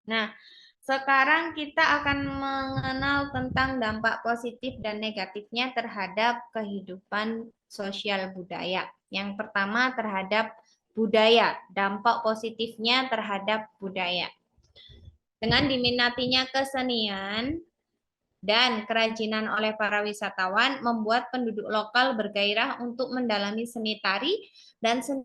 Nah, sekarang kita akan mengenal tentang dampak positif dan negatifnya terhadap kehidupan sosial budaya. Yang pertama terhadap budaya, dampak positifnya terhadap budaya. Dengan diminatinya kesenian dan kerajinan oleh para wisatawan membuat penduduk lokal bergairah untuk mendalami seni tari dan seni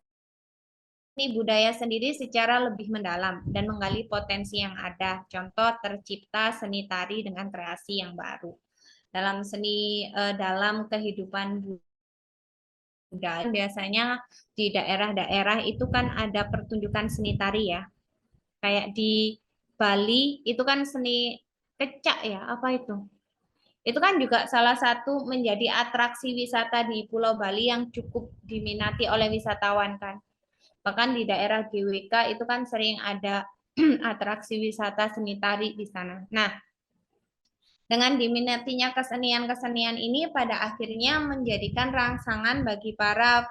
budaya sendiri secara lebih mendalam dan menggali potensi yang ada. Contoh tercipta seni tari dengan kreasi yang baru. Dalam dalam kehidupan budaya biasanya di daerah-daerah itu kan ada pertunjukan seni tari ya. Kayak di Bali itu kan seni kecak ya, apa itu? Itu kan juga salah satu menjadi atraksi wisata di Pulau Bali yang cukup diminati oleh wisatawan kan. Bahkan di daerah GWK itu kan sering ada atraksi wisata seni tari di sana. Nah, dengan diminatinya kesenian-kesenian ini pada akhirnya menjadikan rangsangan bagi para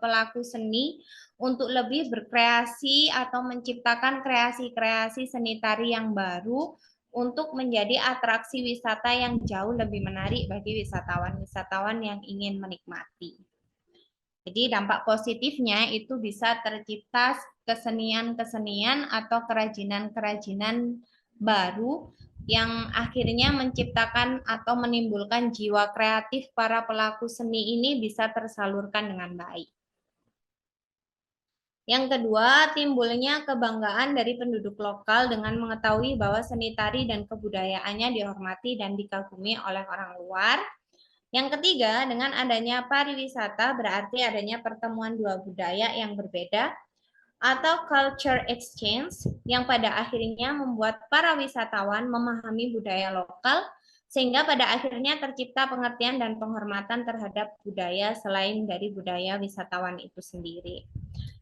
pelaku seni untuk lebih berkreasi atau menciptakan kreasi-kreasi seni tari yang baru untuk menjadi atraksi wisata yang jauh lebih menarik bagi wisatawan-wisatawan yang ingin menikmati. Jadi dampak positifnya itu bisa tercipta kesenian-kesenian atau kerajinan-kerajinan baru yang akhirnya menciptakan atau menimbulkan jiwa kreatif para pelaku seni ini bisa tersalurkan dengan baik. Yang kedua, timbulnya kebanggaan dari penduduk lokal dengan mengetahui bahwa seni tari dan kebudayaannya dihormati dan dikagumi oleh orang luar. Yang ketiga, dengan adanya pariwisata berarti adanya pertemuan dua budaya yang berbeda atau culture exchange yang pada akhirnya membuat para wisatawan memahami budaya lokal sehingga pada akhirnya tercipta pengertian dan penghormatan terhadap budaya selain dari budaya wisatawan itu sendiri.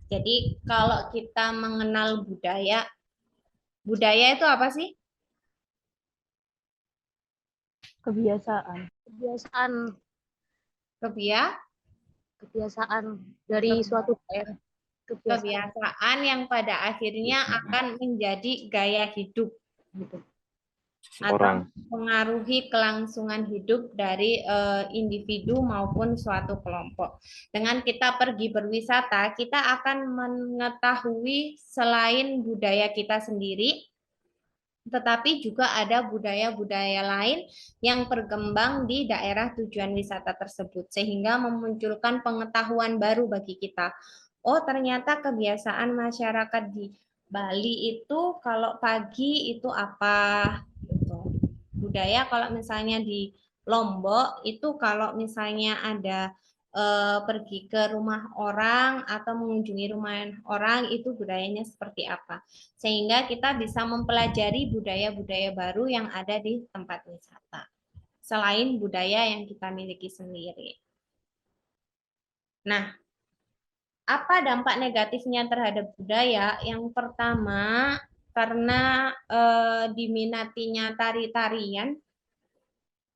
Jadi kalau kita mengenal budaya, budaya itu apa sih? Kebiasaan kebiasaan dari suatu daerah, kebiasaan yang pada akhirnya akan menjadi gaya hidup gitu. Atau mengaruhi kelangsungan hidup dari individu maupun suatu kelompok. Dengan kita pergi berwisata, kita akan mengetahui selain budaya kita sendiri, tetapi juga ada budaya-budaya lain yang berkembang di daerah tujuan wisata tersebut, sehingga memunculkan pengetahuan baru bagi kita. Oh, ternyata kebiasaan masyarakat di Bali itu kalau pagi itu apa gitu. Budaya kalau misalnya di Lombok itu kalau misalnya ada pergi ke rumah orang atau mengunjungi rumah orang itu budayanya seperti apa. Sehingga kita bisa mempelajari budaya-budaya baru yang ada di tempat wisata. Selain budaya yang kita miliki sendiri. Nah, apa dampak negatifnya terhadap budaya? Yang pertama, karena diminatinya tari-tarian,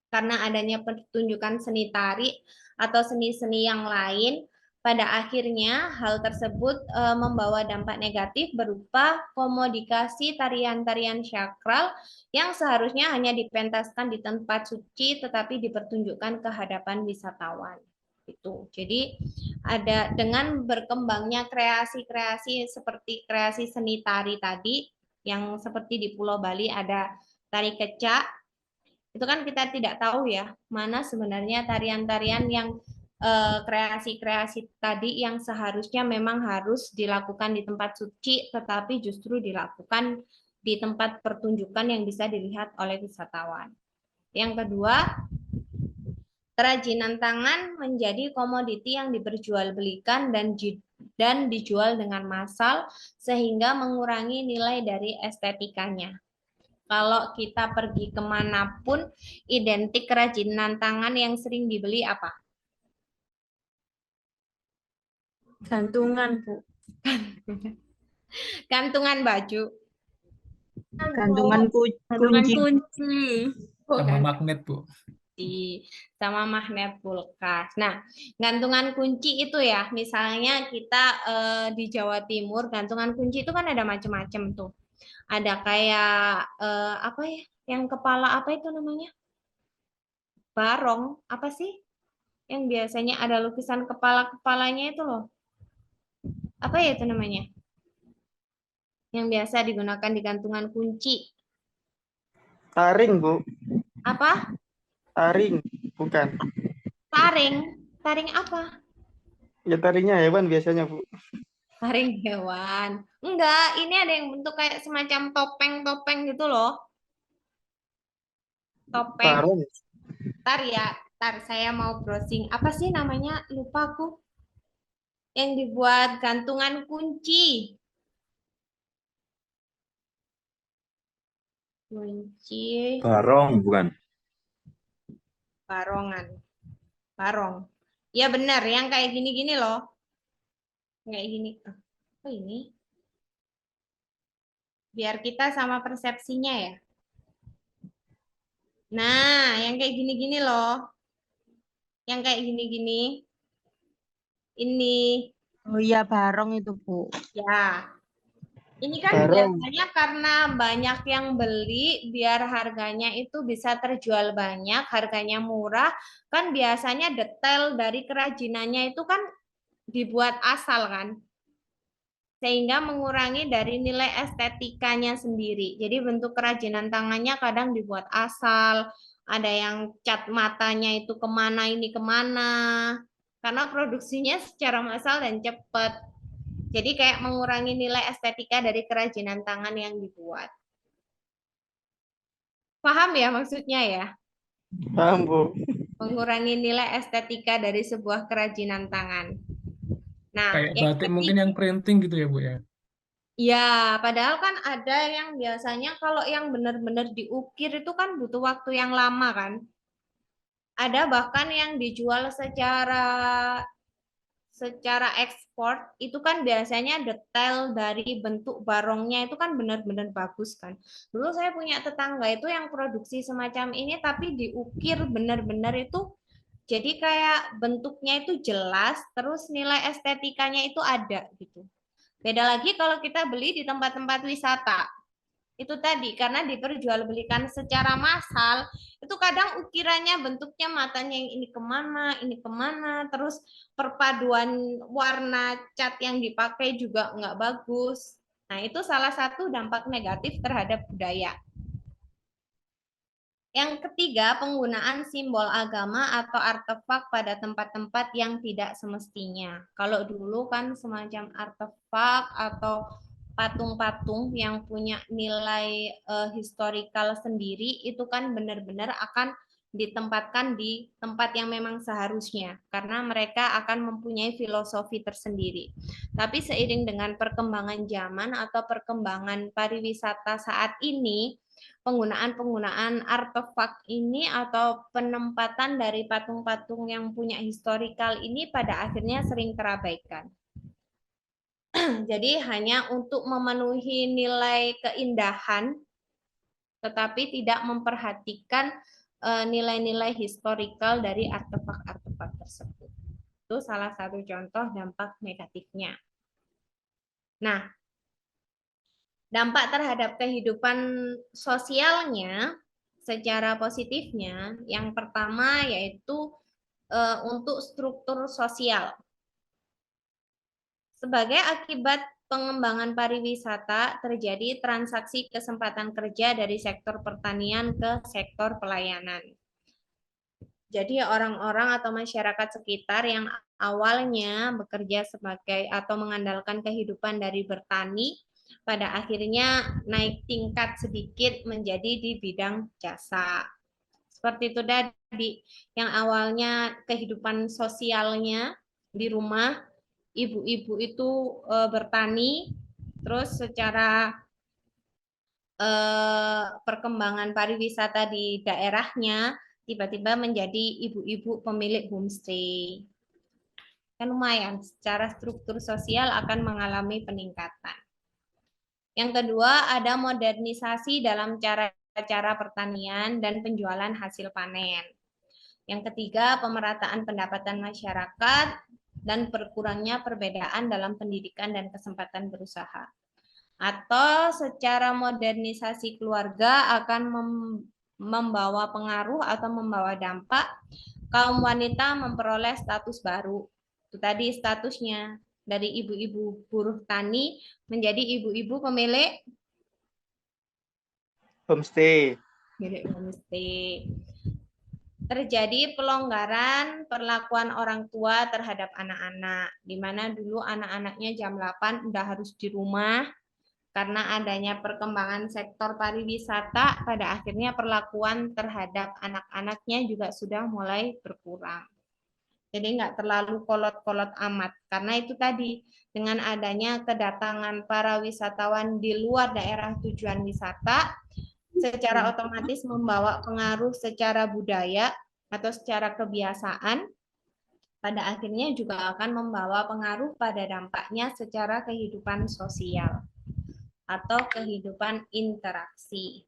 karena adanya pertunjukan seni tari atau seni-seni yang lain, pada akhirnya hal tersebut membawa dampak negatif berupa komodifikasi tarian-tarian sakral yang seharusnya hanya dipentaskan di tempat suci tetapi dipertunjukkan ke hadapan wisatawan. Itu. Jadi ada dengan berkembangnya kreasi-kreasi seperti kreasi seni tari tadi yang seperti di Pulau Bali ada tari kecak, itu kan kita tidak tahu ya mana sebenarnya tarian-tarian yang kreasi-kreasi tadi yang seharusnya memang harus dilakukan di tempat suci tetapi justru dilakukan di tempat pertunjukan yang bisa dilihat oleh wisatawan. Yang kedua, kerajinan tangan menjadi komoditi yang diperjualbelikan dan dijual dengan massal sehingga mengurangi nilai dari estetikanya. Kalau kita pergi kemanapun, identik kerajinan tangan yang sering dibeli apa? gantungan, Bu. Gantungan baju. Gantungan kunci. Sama magnet, Bu. Sama magnet kulkas. Nah, gantungan kunci itu ya, misalnya kita di Jawa Timur, gantungan kunci itu kan ada macam-macam tuh. Ada kayak apa ya? Yang kepala apa itu namanya? Barong, apa sih? Yang biasanya ada lukisan kepala-kepalanya itu loh. Apa ya itu namanya? Yang biasa digunakan di gantungan kunci. Taring, Bu. Apa? Taring, bukan. Taring. Taring apa? Ya taringnya hewan biasanya, Bu. Taring hewan. Enggak, ini ada yang bentuk kayak semacam topeng-topeng gitu loh. Topeng. Tarung. Tar ya, tar saya mau browsing. Apa sih namanya? Lupa aku. Yang dibuat gantungan kunci. Kunci Barong bukan? barongan. Barong. Ya benar, yang kayak gini-gini loh. Kayak gini. Oh ini. Biar kita sama persepsinya ya. Nah, yang kayak gini-gini loh. Yang kayak gini-gini. Ini. Oh iya, barong itu, Bu. Ya, ini kan Barong. biasanya karena banyak yang beli, biar harganya itu bisa terjual banyak, harganya murah, kan biasanya detail dari kerajinannya itu kan dibuat asal kan, sehingga mengurangi dari nilai estetikanya sendiri. Jadi bentuk kerajinan tangannya kadang dibuat asal, ada yang cat matanya itu kemana ini kemana, karena produksinya secara massal dan cepat. Jadi kayak mengurangi nilai estetika dari kerajinan tangan yang dibuat. Paham ya maksudnya ya? Paham, Bu. Mengurangi nilai estetika dari sebuah kerajinan tangan. Nah, Kayak yang batik mungkin ketiga, yang printing gitu ya, Bu ya. ya, padahal kan ada yang biasanya kalau yang benar-benar diukir itu kan butuh waktu yang lama kan. Ada bahkan yang dijual secara ekspor itu kan biasanya detail dari bentuk barongnya itu kan benar-benar bagus kan. Dulu saya punya tetangga itu yang produksi semacam ini tapi diukir benar-benar itu jadi kayak bentuknya itu jelas, terus nilai estetikanya itu ada gitu. Beda lagi kalau kita beli di tempat-tempat wisata. Itu tadi karena diperjualbelikan secara massal, itu kadang ukirannya bentuknya matanya yang ini kemana, terus perpaduan warna cat yang dipakai juga nggak bagus. Nah, itu salah satu dampak negatif terhadap budaya. Yang ketiga, penggunaan simbol agama atau artefak pada tempat-tempat yang tidak semestinya. Kalau dulu kan semacam artefak atau patung-patung yang punya nilai historikal sendiri itu kan benar-benar akan ditempatkan di tempat yang memang seharusnya karena mereka akan mempunyai filosofi tersendiri. Tapi seiring dengan perkembangan zaman atau perkembangan pariwisata saat ini, penggunaan artefak ini atau penempatan dari patung-patung yang punya historikal ini pada akhirnya sering terabaikan. Jadi hanya untuk memenuhi nilai keindahan, tetapi tidak memperhatikan nilai-nilai historikal dari artefak-artefak tersebut. Itu salah satu contoh dampak negatifnya. Nah, dampak terhadap kehidupan sosialnya secara positifnya, yang pertama yaitu untuk struktur sosial. Sebagai akibat pengembangan pariwisata, terjadi transaksi kesempatan kerja dari sektor pertanian ke sektor pelayanan. Jadi orang-orang atau masyarakat sekitar yang awalnya bekerja sebagai atau mengandalkan kehidupan dari bertani, pada akhirnya naik tingkat sedikit menjadi di bidang jasa. Seperti itu tadi, yang awalnya kehidupan sosialnya di rumah, ibu-ibu itu bertani, terus secara perkembangan pariwisata di daerahnya tiba-tiba menjadi ibu-ibu pemilik homestay. Kan lumayan, secara struktur sosial akan mengalami peningkatan. Yang kedua, ada modernisasi dalam cara pertanian dan penjualan hasil panen. Yang ketiga, pemerataan pendapatan masyarakat dan berkurangnya perbedaan dalam pendidikan dan kesempatan berusaha. Atau secara modernisasi keluarga akan membawa pengaruh atau membawa dampak kaum wanita memperoleh status baru. Itu tadi statusnya dari ibu-ibu buruh tani menjadi ibu-ibu pemilik Homestay. milik homestay. Terjadi pelonggaran perlakuan orang tua terhadap anak-anak, di mana dulu anak-anaknya jam 8 udah harus di rumah. Karena adanya perkembangan sektor pariwisata, pada akhirnya perlakuan terhadap anak-anaknya juga sudah mulai berkurang. Jadi nggak terlalu kolot-kolot amat. Karena itu tadi, dengan adanya kedatangan para wisatawan di luar daerah tujuan wisata, secara otomatis membawa pengaruh secara budaya atau secara kebiasaan, pada akhirnya juga akan membawa pengaruh pada dampaknya secara kehidupan sosial atau kehidupan interaksi.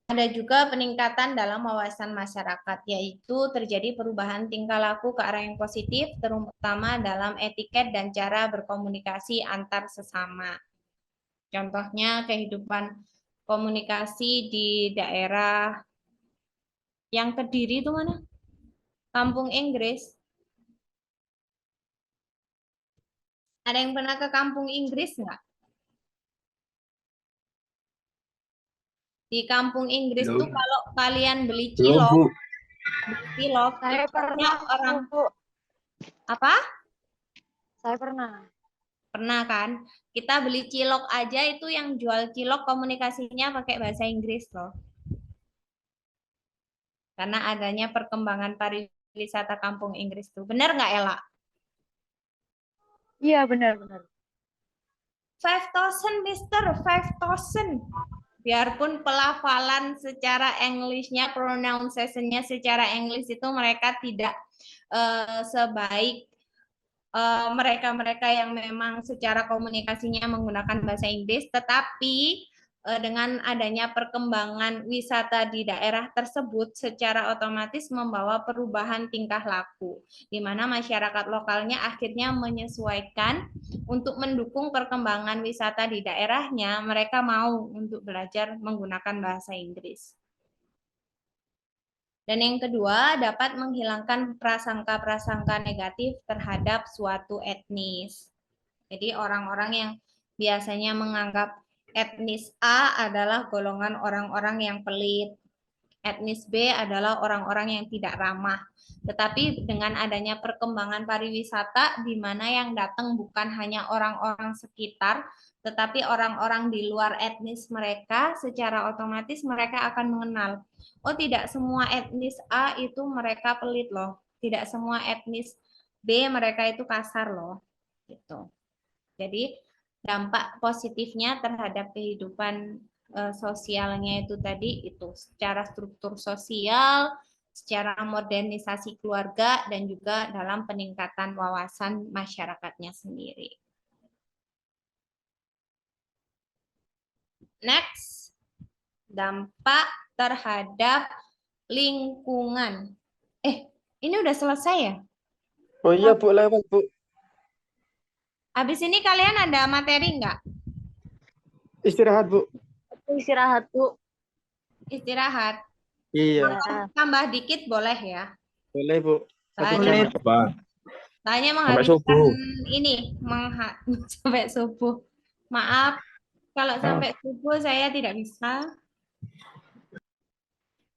Ada juga peningkatan dalam wawasan masyarakat, yaitu terjadi perubahan tingkah laku ke arah yang positif, terutama dalam etiket dan cara berkomunikasi antar sesama. Contohnya kehidupan komunikasi di daerah yang Kediri itu mana? Kampung Inggris. Ada yang pernah ke Kampung Inggris nggak? Di Kampung Inggris tuh kalau kalian beli cilok, Saya ciloknya pernah, orang Bu. apa? Saya pernah. Pernah kan? Kita beli cilok aja itu yang jual cilok komunikasinya pakai bahasa Inggris loh. Karena adanya perkembangan pariwisata Kampung Inggris tuh. Benar nggak, Ella? Iya, benar-benar. 5,000 Mister, 5,000. Biarpun pelafalan secara English-nya, pronunciation-nya secara English itu mereka tidak sebaik mereka-mereka yang memang secara komunikasinya menggunakan bahasa Inggris, tetapi dengan adanya perkembangan wisata di daerah tersebut secara otomatis membawa perubahan tingkah laku, di mana masyarakat lokalnya akhirnya menyesuaikan untuk mendukung perkembangan wisata di daerahnya, mereka mau untuk belajar menggunakan bahasa Inggris. Dan yang kedua, dapat menghilangkan prasangka-prasangka negatif terhadap suatu etnis. Jadi orang-orang yang biasanya menganggap etnis A adalah golongan orang-orang yang pelit, etnis B adalah orang-orang yang tidak ramah. Tetapi dengan adanya perkembangan pariwisata, di mana yang datang bukan hanya orang-orang sekitar, tetapi orang-orang di luar etnis mereka, secara otomatis mereka akan mengenal, oh tidak semua etnis A itu mereka pelit loh, tidak semua etnis B mereka itu kasar loh, gitu. Jadi dampak positifnya terhadap kehidupan sosialnya itu tadi itu secara struktur sosial, secara modernisasi keluarga, dan juga dalam peningkatan wawasan masyarakatnya sendiri. Next, dampak terhadap lingkungan. Ini udah selesai ya? Oh iya, Bu, lewat, Bu. Habis ini kalian ada materi nggak? Istirahat, Bu. Istirahat, Bu. Istirahat. Iya, Tambah dikit boleh ya? boleh, Bu. Satu Soalnya jam. Tanya Sampai menghabiskan subuh. ini sampai subuh. Maaf, kalau sampai subuh saya tidak bisa.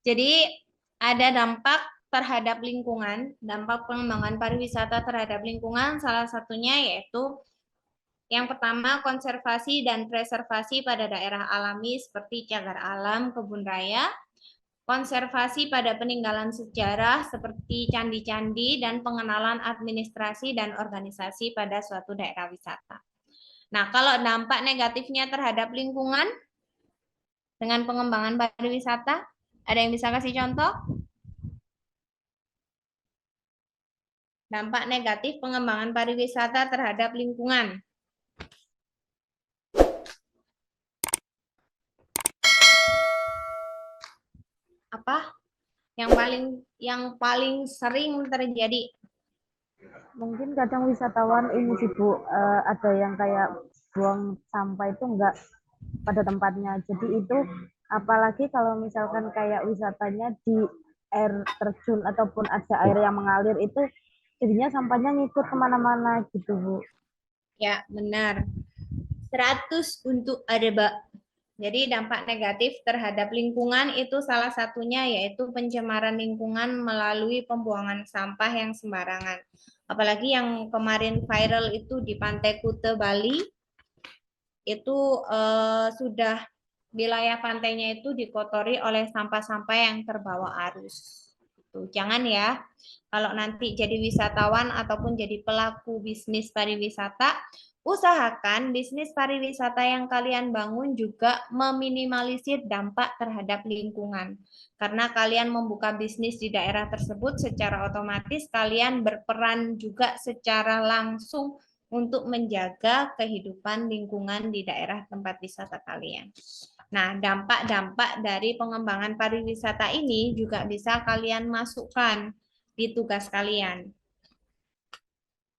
Jadi ada dampak terhadap lingkungan, dampak pengembangan pariwisata terhadap lingkungan, salah satunya yaitu yang pertama konservasi dan preservasi pada daerah alami seperti cagar alam, kebun raya, konservasi pada peninggalan sejarah seperti candi-candi, dan pengenalan administrasi dan organisasi pada suatu daerah wisata. Nah, kalau dampak negatifnya terhadap lingkungan dengan pengembangan pariwisata, ada yang bisa kasih contoh? Dampak negatif pengembangan pariwisata terhadap lingkungan. Apa? Yang paling sering terjadi Mungkin kadang wisatawan ini sih Bu, ada yang kayak buang sampah itu enggak pada tempatnya. Jadi itu apalagi kalau misalkan kayak wisatanya di air terjun ataupun ada air yang mengalir itu jadinya sampahnya ngikut kemana-mana gitu Bu. Ya, benar. 100 untuk Adeba. Jadi dampak negatif terhadap lingkungan itu salah satunya yaitu pencemaran lingkungan melalui pembuangan sampah yang sembarangan. Apalagi yang kemarin viral itu di Pantai Kute Bali, itu sudah wilayah pantainya itu dikotori oleh sampah-sampah yang terbawa arus. Tuh, jangan ya, kalau nanti jadi wisatawan ataupun jadi pelaku bisnis pariwisata, usahakan bisnis pariwisata yang kalian bangun juga meminimalisir dampak terhadap lingkungan. Karena kalian membuka bisnis di daerah tersebut, secara otomatis kalian berperan juga secara langsung untuk menjaga kehidupan lingkungan di daerah tempat wisata kalian. Nah, dampak-dampak dari pengembangan pariwisata ini juga bisa kalian masukkan di tugas kalian.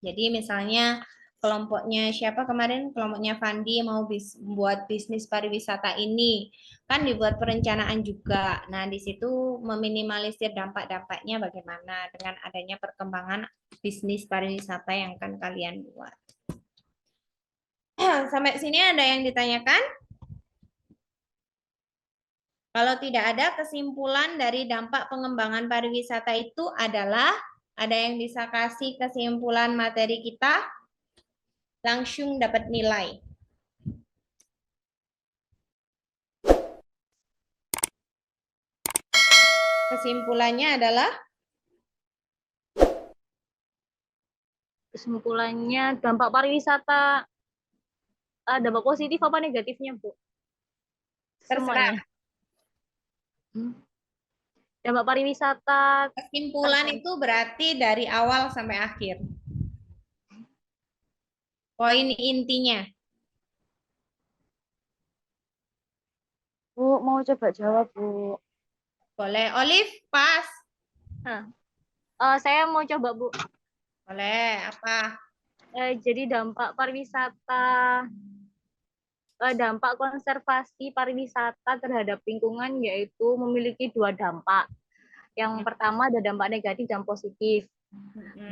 Jadi misalnya kelompoknya siapa kemarin? Kelompoknya Fandi mau buat bisnis pariwisata ini. Kan dibuat perencanaan juga. Nah, di situ meminimalisir dampak-dampaknya bagaimana dengan adanya perkembangan bisnis pariwisata yang akan kalian buat. Sampai sini ada yang ditanyakan? Kalau tidak ada kesimpulan dari dampak pengembangan pariwisata itu adalah, ada yang bisa kasih kesimpulan materi kita, langsung dapat nilai. Kesimpulannya adalah? Kesimpulannya dampak pariwisata, dampak positif apa negatifnya Bu? Terserah. Semuanya. Dampak pariwisata. Kesimpulan itu berarti dari awal sampai akhir. Poin intinya. Bu, mau coba jawab Bu. Boleh. Olive, pas. Saya mau coba Bu. Boleh. Apa? Jadi dampak pariwisata, dampak konservasi pariwisata terhadap lingkungan yaitu memiliki dua dampak. Yang pertama ada dampak negatif dan positif.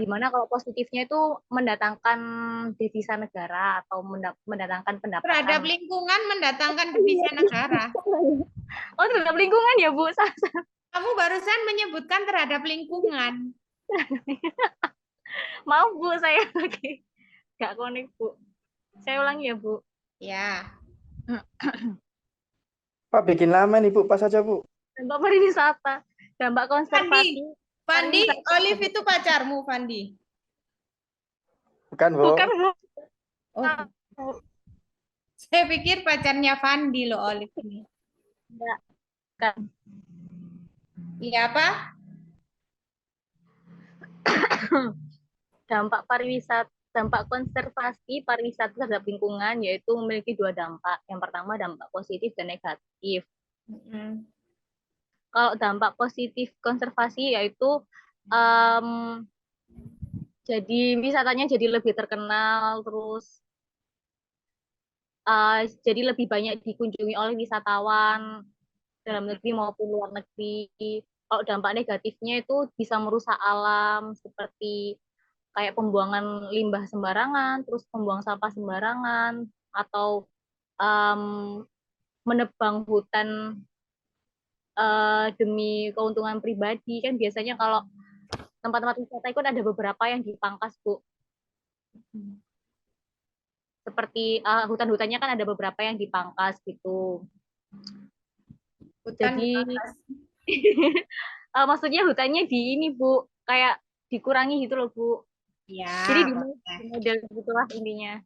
Dimana kalau positifnya itu mendatangkan devisa negara atau mendatangkan pendapatan. Terhadap lingkungan mendatangkan devisa negara. Oh, terhadap lingkungan ya Bu. Kamu barusan menyebutkan terhadap lingkungan. Maaf Bu, saya lagi nggak konek Bu. Saya ulangi ya Bu. Ya. Pak bikin lama nih Bu, pas aja Bu. Dampak pariwisata, dampak konservasi. Fandi, Olive itu pacarmu, Fandi? Bukan Bu. Bukan Bu. Oh. Saya pikir pacarnya Fandi loh, Olive ini. Enggak. Bukan. Iya apa? Dampak pariwisata, dampak konservasi pariwisata terhadap lingkungan yaitu memiliki dua dampak. Yang pertama dampak positif dan negatif. Kalau dampak positif konservasi yaitu jadi wisatanya jadi lebih terkenal, terus jadi lebih banyak dikunjungi oleh wisatawan dalam negeri maupun luar negeri. Kalau dampak negatifnya itu bisa merusak alam seperti kayak pembuangan limbah sembarangan, terus pembuang sampah sembarangan, atau menebang hutan demi keuntungan pribadi. Kan biasanya kalau tempat-tempat wisata itu ada beberapa yang dipangkas Bu. Seperti hutan-hutannya kan ada beberapa yang dipangkas gitu. Hutan jadi maksudnya hutannya di ini Bu, kayak dikurangi gitu loh Bu. Ya. Jadi di model gitulah intinya.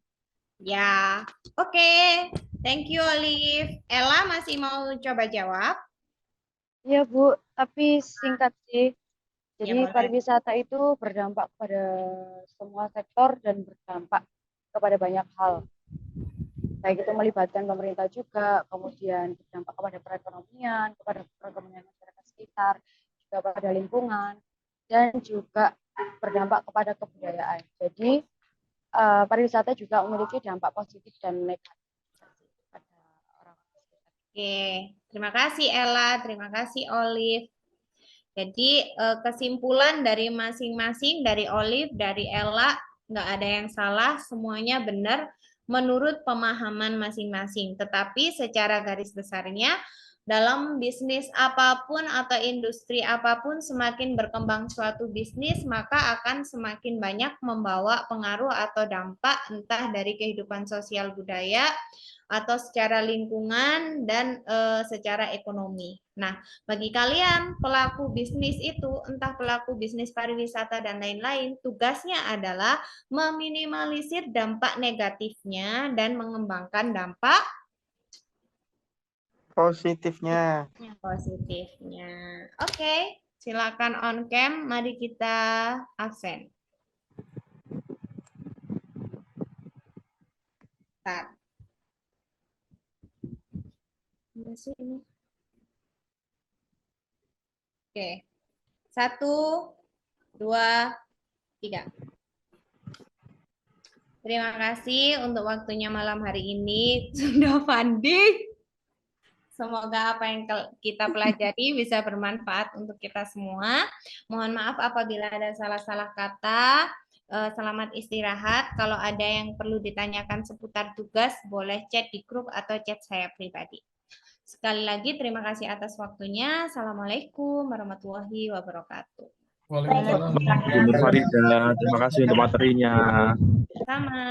Ya. Oke. Thank you, Olive. Ella masih mau coba jawab? Iya Bu, tapi singkat sih. Jadi Ya, pariwisata itu berdampak pada semua sektor dan berdampak kepada banyak hal. Baik itu melibatkan pemerintah juga, kemudian berdampak kepada perekonomian, kepada perekonomian masyarakat sekitar, juga pada lingkungan, dan juga berdampak kepada kebudayaan. Jadi pariwisata juga memiliki dampak positif dan negatif pada orang. Oke, terima kasih Ella, terima kasih Olive. Jadi kesimpulan dari masing-masing, dari Olive, dari Ella, nggak ada yang salah, semuanya benar menurut pemahaman masing-masing. Tetapi secara garis besarnya, dalam bisnis apapun atau industri apapun, semakin berkembang suatu bisnis, maka akan semakin banyak membawa pengaruh atau dampak entah dari kehidupan sosial budaya, atau secara lingkungan dan secara ekonomi. Nah, bagi kalian pelaku bisnis itu, entah pelaku bisnis pariwisata dan lain-lain, tugasnya adalah meminimalisir dampak negatifnya dan mengembangkan dampak Positifnya. positifnya. Oke, silakan on cam, mari kita absen. Start. Oke, 1, 2, 3. Terima kasih untuk waktunya malam hari ini. Sudah funding. Semoga apa yang kita pelajari bisa bermanfaat untuk kita semua. Mohon maaf apabila ada salah-salah kata. Selamat istirahat. Kalau ada yang perlu ditanyakan seputar tugas, boleh chat di grup atau chat saya pribadi. Sekali lagi terima kasih atas waktunya. Assalamualaikum warahmatullahi wabarakatuh. Waalaikumsalam. Terima kasih untuk materinya. Sama.